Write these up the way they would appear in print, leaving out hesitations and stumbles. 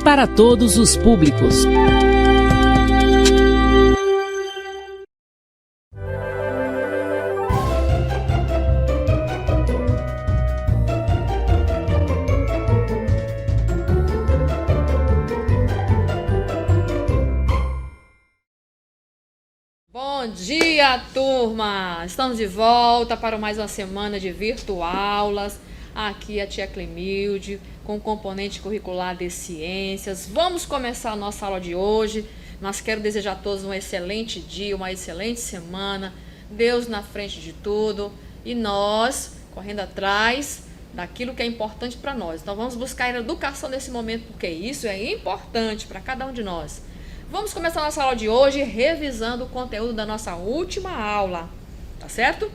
para todos os públicos. Bom dia, turma! Estamos de volta para mais uma semana de virtuaulas. Aqui a tia Clemilde, com o componente curricular de ciências. Vamos começar a nossa aula de hoje, mas quero desejar a todos um excelente dia, uma excelente semana. Deus na frente de tudo e nós correndo atrás daquilo que é importante para nós. Então vamos buscar a educação nesse momento, porque isso é importante para cada um de nós. Vamos começar a nossa aula de hoje revisando o conteúdo da nossa última aula, tá certo?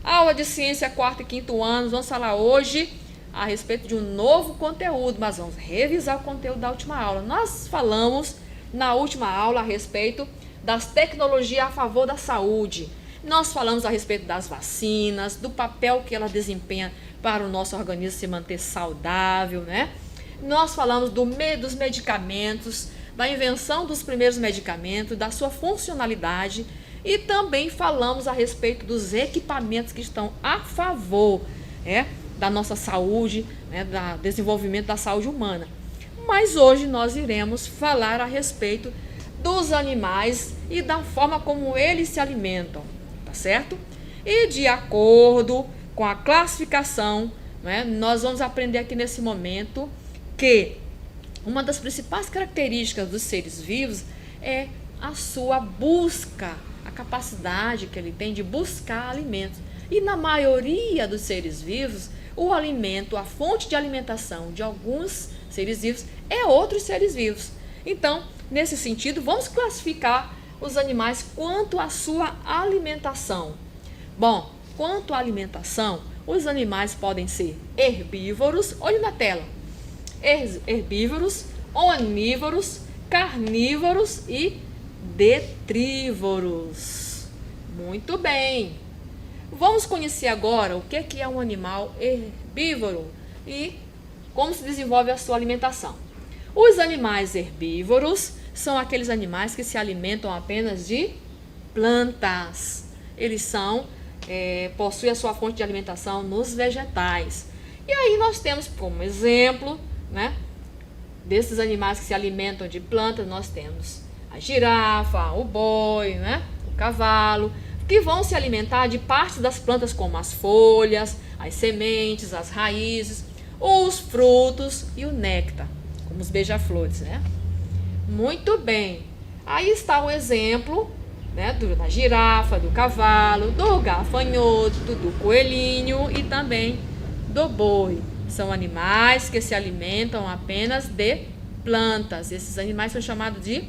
Aula de ciência, quarto e quinto anos. Vamos falar hoje a respeito de um novo conteúdo, mas vamos revisar o conteúdo da última aula. Nós falamos na última aula a respeito das tecnologias a favor da saúde. Nós falamos a respeito das vacinas, do papel que ela desempenha para o nosso organismo se manter saudável, né? Nós falamos dos medicamentos, da invenção dos primeiros medicamentos, da sua funcionalidade, e também falamos a respeito dos equipamentos que estão a favor da nossa saúde, do desenvolvimento da saúde humana. Mas hoje nós iremos falar a respeito dos animais e da forma como eles se alimentam, tá certo? E de acordo com a classificação, nós vamos aprender aqui nesse momento que uma das principais características dos seres vivos é a sua busca, a capacidade que ele tem de buscar alimentos. E na maioria dos seres vivos, o alimento, a fonte de alimentação de alguns seres vivos é outros seres vivos. Então, nesse sentido, vamos classificar os animais quanto à sua alimentação. Bom, quanto à alimentação, os animais podem ser herbívoros, olhe na tela, herbívoros, onívoros, carnívoros e detrívoros. Muito bem. Vamos conhecer agora o que é um animal herbívoro e como se desenvolve a sua alimentação. Os animais herbívoros são aqueles animais que se alimentam apenas de plantas. Eles possuem a sua fonte de alimentação nos vegetais. E aí nós temos como exemplo, desses animais que se alimentam de plantas, nós temos a girafa, o boi, o cavalo, que vão se alimentar de partes das plantas como as folhas, as sementes, as raízes, os frutos e o néctar, como os beija-flores, Muito bem. Aí está o exemplo, da girafa, do cavalo, do gafanhoto, do coelhinho e também do boi. São animais que se alimentam apenas de plantas. Esses animais são chamados de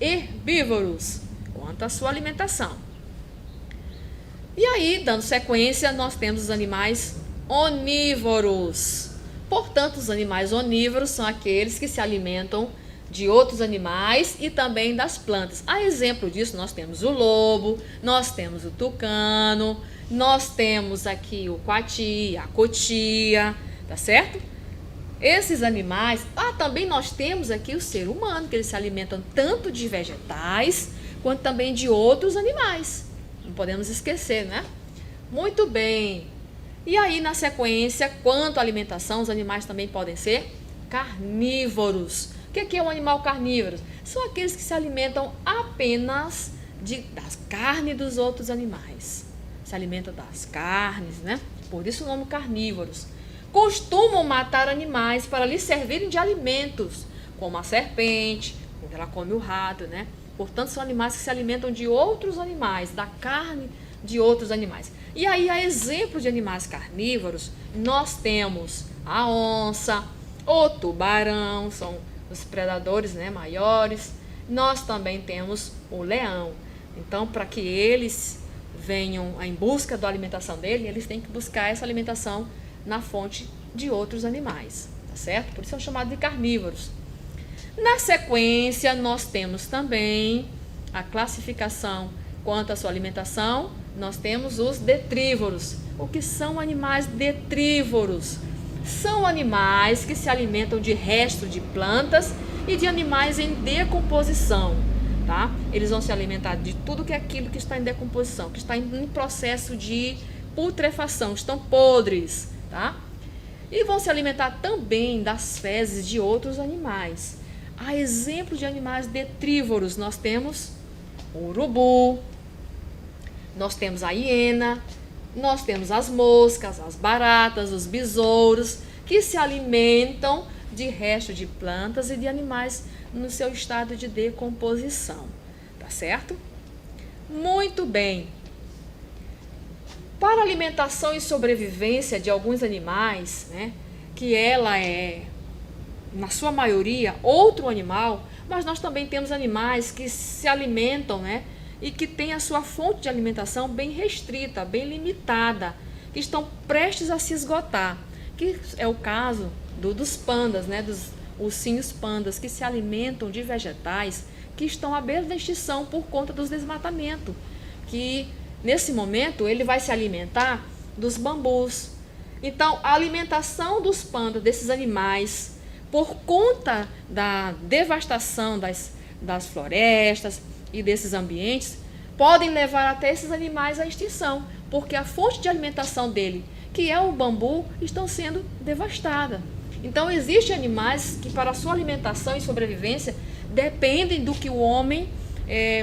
herbívoros, quanto à sua alimentação. E aí, dando sequência, nós temos os animais onívoros. Portanto, os animais onívoros são aqueles que se alimentam de outros animais e também das plantas. A exemplo disso, nós temos o lobo, nós temos o tucano, nós temos aqui o coati, a cotia, tá certo? Esses animais, também nós temos aqui o ser humano, que eles se alimentam tanto de vegetais, quanto também de outros animais. Não podemos esquecer, Muito bem. E aí, na sequência, quanto à alimentação, os animais também podem ser carnívoros. O que é um animal carnívoro? São aqueles que se alimentam apenas das carnes dos outros animais. Se alimentam das carnes, Por isso o nome carnívoros. Costumam matar animais para lhes servirem de alimentos, como a serpente, quando ela come o rato, Portanto, são animais que se alimentam de outros animais, da carne de outros animais. E aí, a exemplo de animais carnívoros, nós temos a onça, o tubarão, são os predadores maiores. Nós também temos o leão. Então, para que eles venham em busca da alimentação dele, eles têm que buscar essa alimentação na fonte de outros animais, tá certo? Por isso são chamados de carnívoros. Na sequência, nós temos também a classificação quanto à sua alimentação. Nós temos os detrívoros. O que são animais detrívoros? São animais que se alimentam de restos de plantas e de animais em decomposição, tá? Eles vão se alimentar de tudo que é aquilo que está em decomposição, que está em processo de putrefação, estão podres, tá? E vão se alimentar também das fezes de outros animais. A exemplo de animais detrívoros, nós temos o urubu, nós temos a hiena, nós temos as moscas, as baratas, os besouros, que se alimentam de resto de plantas e de animais no seu estado de decomposição, tá certo? Muito bem. Para a alimentação e sobrevivência de alguns animais, né, que ela é, na sua maioria, outro animal, mas nós também temos animais que se alimentam, né, e que têm a sua fonte de alimentação bem restrita, bem limitada, que estão prestes a se esgotar, que é o caso dos pandas, né, dos ursinhos pandas, que se alimentam de vegetais que estão à beira da extinção por conta do desmatamento, que nesse momento ele vai se alimentar dos bambus. Então, a alimentação dos pandas, desses animais, por conta da devastação das florestas e desses ambientes, podem levar até esses animais à extinção, porque a fonte de alimentação dele, que é o bambu, estão sendo devastada. Então, existem animais que, para a sua alimentação e sobrevivência, dependem do que o homem,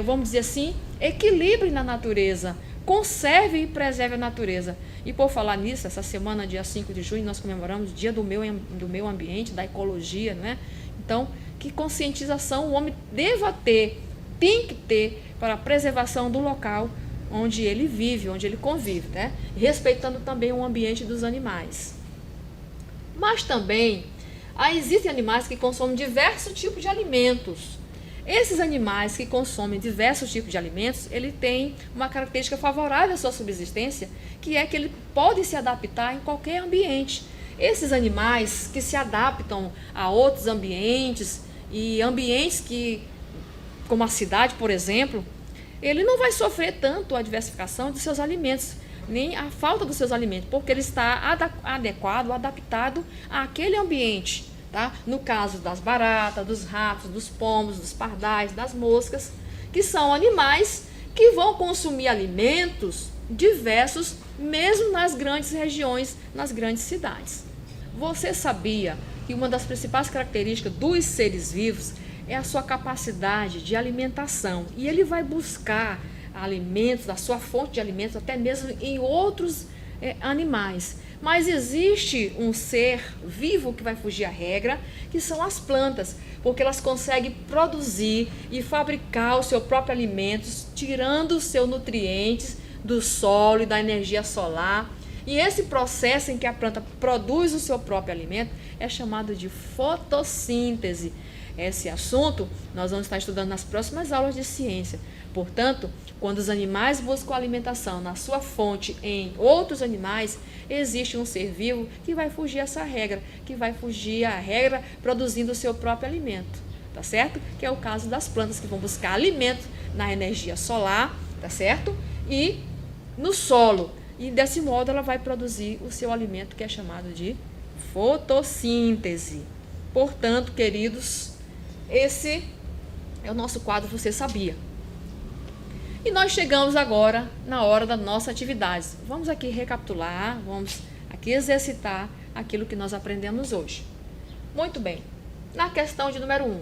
vamos dizer assim, equilibre na natureza, conserve e preserve a natureza. E por falar nisso, essa semana, dia 5 de junho, nós comemoramos o Dia do Meio Ambiente, da ecologia, né? Então, que conscientização o homem deva ter, tem que ter, para a preservação do local onde ele vive, onde ele convive, né? Respeitando também o ambiente dos animais. Mas também existem animais que consomem diversos tipos de alimentos. Esses animais que consomem diversos tipos de alimentos, ele tem uma característica favorável à sua subsistência, que é que ele pode se adaptar em qualquer ambiente. Esses animais que se adaptam a outros ambientes, e ambientes que, como a cidade, por exemplo, ele não vai sofrer tanto a diversificação de seus alimentos, nem a falta dos seus alimentos, porque ele está adequado, adaptado àquele ambiente. Tá? No caso das baratas, dos ratos, dos pombos, dos pardais, das moscas, que são animais que vão consumir alimentos diversos, mesmo nas grandes regiões, nas grandes cidades. Você sabia que uma das principais características dos seres vivos é a sua capacidade de alimentação, e ele vai buscar alimentos, a sua fonte de alimentos, até mesmo em outros animais. Mas existe um ser vivo que vai fugir à regra, que são as plantas, porque elas conseguem produzir e fabricar o seu próprio alimento, tirando os seus nutrientes do solo e da energia solar. E esse processo em que a planta produz o seu próprio alimento é chamado de fotossíntese. Esse assunto nós vamos estar estudando nas próximas aulas de ciência. Portanto, quando os animais buscam alimentação na sua fonte em outros animais, existe um ser vivo que vai fugir essa regra, que vai fugir a regra produzindo o seu próprio alimento, tá certo? Que é o caso das plantas, que vão buscar alimento na energia solar, tá certo? E no solo. E desse modo ela vai produzir o seu alimento, que é chamado de fotossíntese. Portanto, queridos, esse é o nosso quadro Você Sabia? E nós chegamos agora na hora da nossa atividade. Vamos aqui recapitular, vamos aqui exercitar aquilo que nós aprendemos hoje. Muito bem. Na questão de número 1,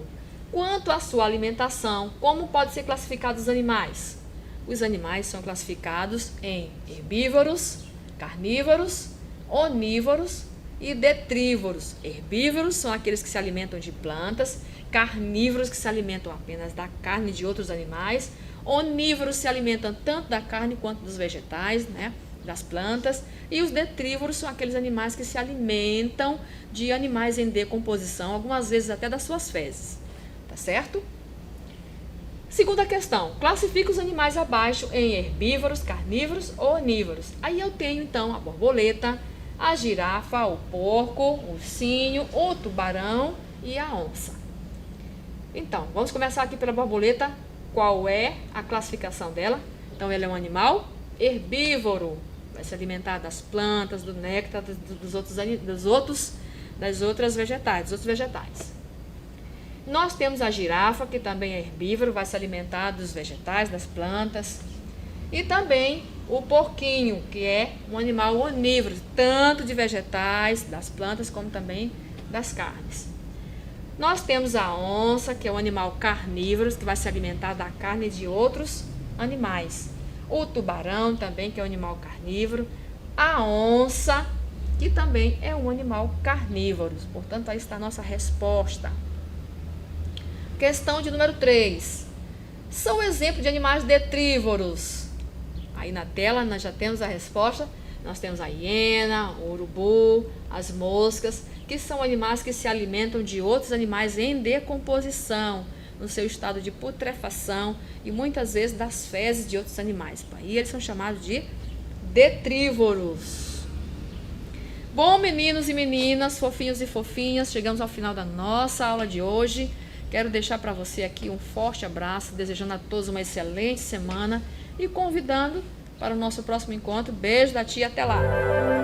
quanto à sua alimentação, como pode ser classificados os animais? Os animais são classificados em herbívoros, carnívoros, onívoros e detrívoros. Herbívoros são aqueles que se alimentam de plantas, carnívoros que se alimentam apenas da carne de outros animais, onívoros se alimentam tanto da carne quanto dos vegetais, né, das plantas, e os detrívoros são aqueles animais que se alimentam de animais em decomposição, algumas vezes até das suas fezes, tá certo? Segunda questão, classifica os animais abaixo em herbívoros, carnívoros ou onívoros. Aí eu tenho então a borboleta, a girafa, o porco, o ursinho, o tubarão e a onça. Então, vamos começar aqui pela borboleta. Qual é a classificação dela? Então, ela é um animal herbívoro, vai se alimentar das plantas, do néctar, dos outros vegetais, dos outros vegetais. Nós temos a girafa, que também é herbívoro, vai se alimentar dos vegetais, das plantas. E também o porquinho, que é um animal onívoro, tanto de vegetais, das plantas, como também das carnes. Nós temos a onça, que é um animal carnívoro, que vai se alimentar da carne de outros animais. O tubarão também, que é um animal carnívoro. A onça, que também é um animal carnívoro. Portanto, aí está a nossa resposta. Questão de número 3. São exemplo de animais detrívoros. Aí na tela nós já temos a resposta. Nós temos a hiena, o urubu, as moscas, que são animais que se alimentam de outros animais em decomposição, no seu estado de putrefação e muitas vezes das fezes de outros animais. Aí eles são chamados de detrívoros. Bom, meninos e meninas, fofinhos e fofinhas, chegamos ao final da nossa aula de hoje. Quero deixar para você aqui um forte abraço, desejando a todos uma excelente semana e convidando para o nosso próximo encontro. Beijo da tia, até lá!